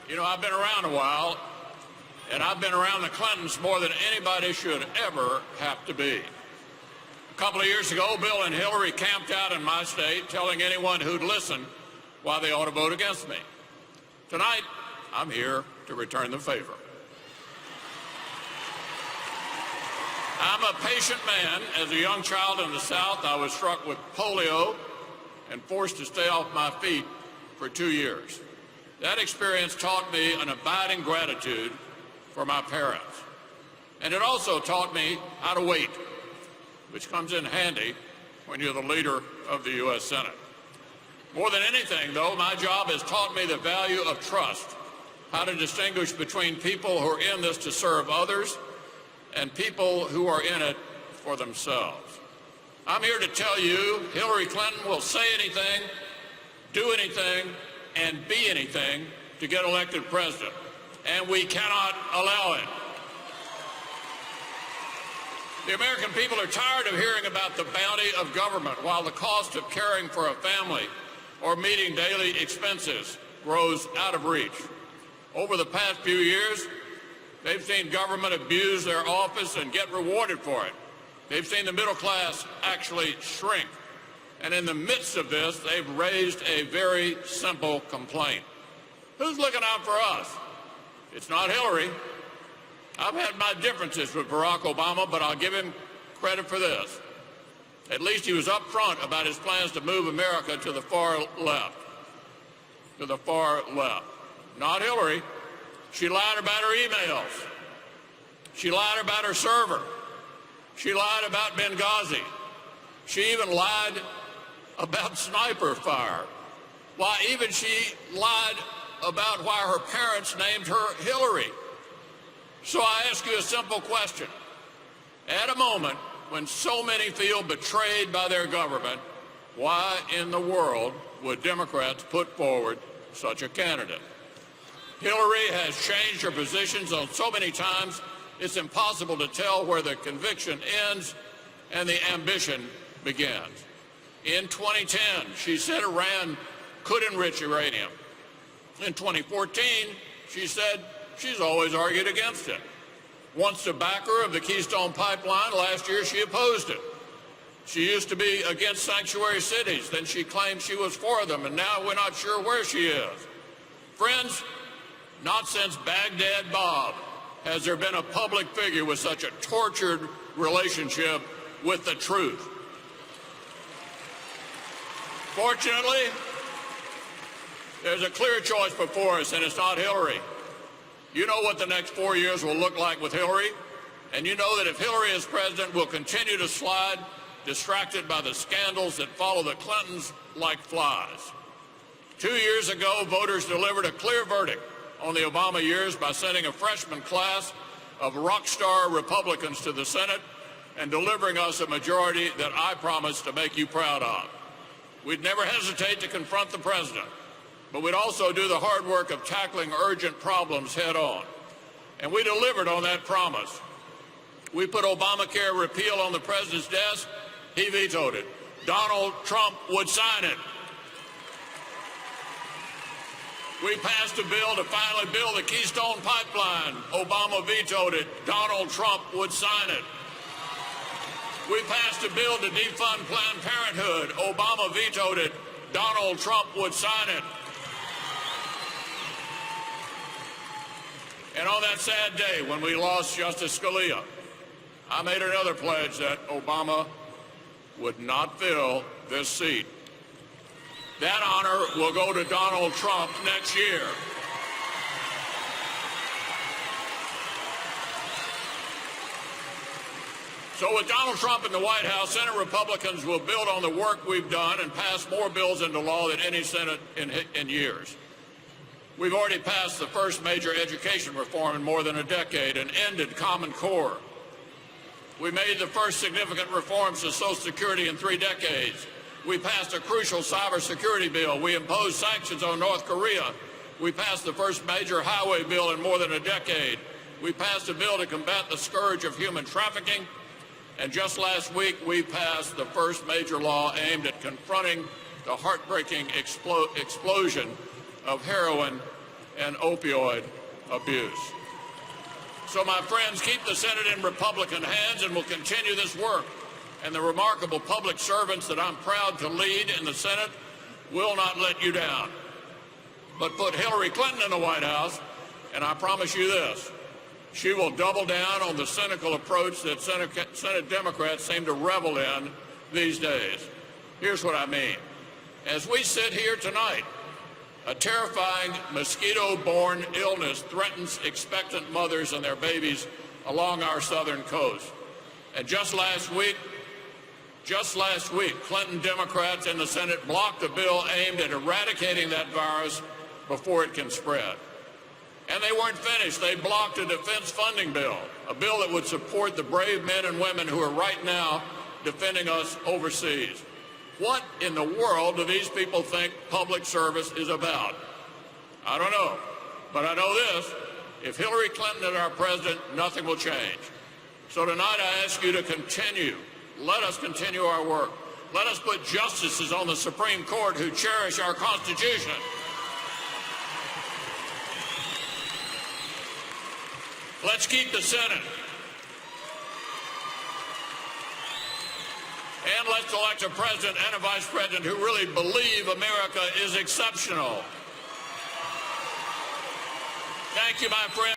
You know, I've been around a while, and I've been around the Clintons more than anybody should ever have to be. A couple of years ago, Bill and Hillary camped out in my state, telling anyone who'd listen why they ought to vote against me. Tonight, I'm here to return the favor. I'm a patient man. As a young child in the South, I was struck with polio and forced to stay off my feet for 2 years. That experience taught me an abiding gratitude for my parents. And it also taught me how to wait, which comes in handy when you're the leader of the U.S. Senate. More than anything, though, my job has taught me the value of trust, how to distinguish between people who are in this to serve others and people who are in it for themselves. I'm here to tell you Hillary Clinton will say anything, do anything, and be anything to get elected president, and we cannot allow it. The American people are tired of hearing about the bounty of government while the cost of caring for a family or meeting daily expenses grows out of reach. Over the past few years, they've seen government abuse their office and get rewarded for it. They've seen the middle class actually shrink. And in the midst of this, they've raised a very simple complaint. Who's looking out for us? It's not Hillary. I've had my differences with Barack Obama, but I'll give him credit for this. At least he was upfront about his plans to move America to the far left. To the far left. Not Hillary. She lied about her emails. She lied about her server. She lied about Benghazi. She even lied about sniper fire. Why, even she lied about why her parents named her Hillary. So I ask you a simple question. At a moment when so many feel betrayed by their government, why in the world would Democrats put forward such a candidate? Hillary has changed her positions on so many times, it's impossible to tell where the conviction ends and the ambition begins. In 2010, she said Iran could enrich uranium. In 2014, she said she's always argued against it. Once a backer of the Keystone Pipeline, last year she opposed it. She used to be against sanctuary cities, then she claimed she was for them, and now we're not sure where she is. Friends, not since Baghdad Bob has there been a public figure with such a tortured relationship with the truth. Fortunately, there's a clear choice before us, and it's not Hillary. You know what the next 4 years will look like with Hillary, and you know that if Hillary is president, we'll continue to slide, distracted by the scandals that follow the Clintons like flies. 2 years ago, voters delivered a clear verdict on the Obama years by sending a freshman class of rock star Republicans to the Senate and delivering us a majority that I promised to make you proud of. We'd never hesitate to confront the president, but we'd also do the hard work of tackling urgent problems head on. And we delivered on that promise. We put Obamacare repeal on the president's desk. He vetoed it. Donald Trump would sign it. We passed a bill to finally build the Keystone Pipeline. Obama vetoed it. Donald Trump would sign it. We passed a bill to defund Planned Parenthood. Obama vetoed it. Donald Trump would sign it. And on that sad day when we lost Justice Scalia, I made another pledge that Obama would not fill this seat. That honor will go to Donald Trump next year. So with Donald Trump in the White House, Senate Republicans will build on the work we've done and pass more bills into law than any Senate in years. We've already passed the first major education reform in more than a decade and ended Common Core. We made the first significant reforms to Social Security in 3 decades. We passed a crucial cybersecurity bill. We imposed sanctions on North Korea. We passed the first major highway bill in more than a decade. We passed a bill to combat the scourge of human trafficking. And just last week, we passed the first major law aimed at confronting the heartbreaking explosion of heroin and opioid abuse. So, my friends, keep the Senate in Republican hands, and we'll continue this work. And the remarkable public servants that I'm proud to lead in the Senate will not let you down. But put Hillary Clinton in the White House, and I promise you this, she will double down on the cynical approach that Senate Democrats seem to revel in these days. Here's what I mean. As we sit here tonight, a terrifying mosquito-borne illness threatens expectant mothers and their babies along our southern coast. And just last week, Clinton Democrats in the Senate blocked a bill aimed at eradicating that virus before it can spread. And they weren't finished. They blocked a defense funding bill, a bill that would support the brave men and women who are right now defending us overseas. What in the world do these people think public service is about? I don't know. But I know this. If Hillary Clinton is our president, nothing will change. So tonight I ask you to continue. Let us continue our work. Let us put justices on the Supreme Court who cherish our Constitution. Let's keep the Senate. And let's elect a president and a vice president who really believe America is exceptional. Thank you, my friend.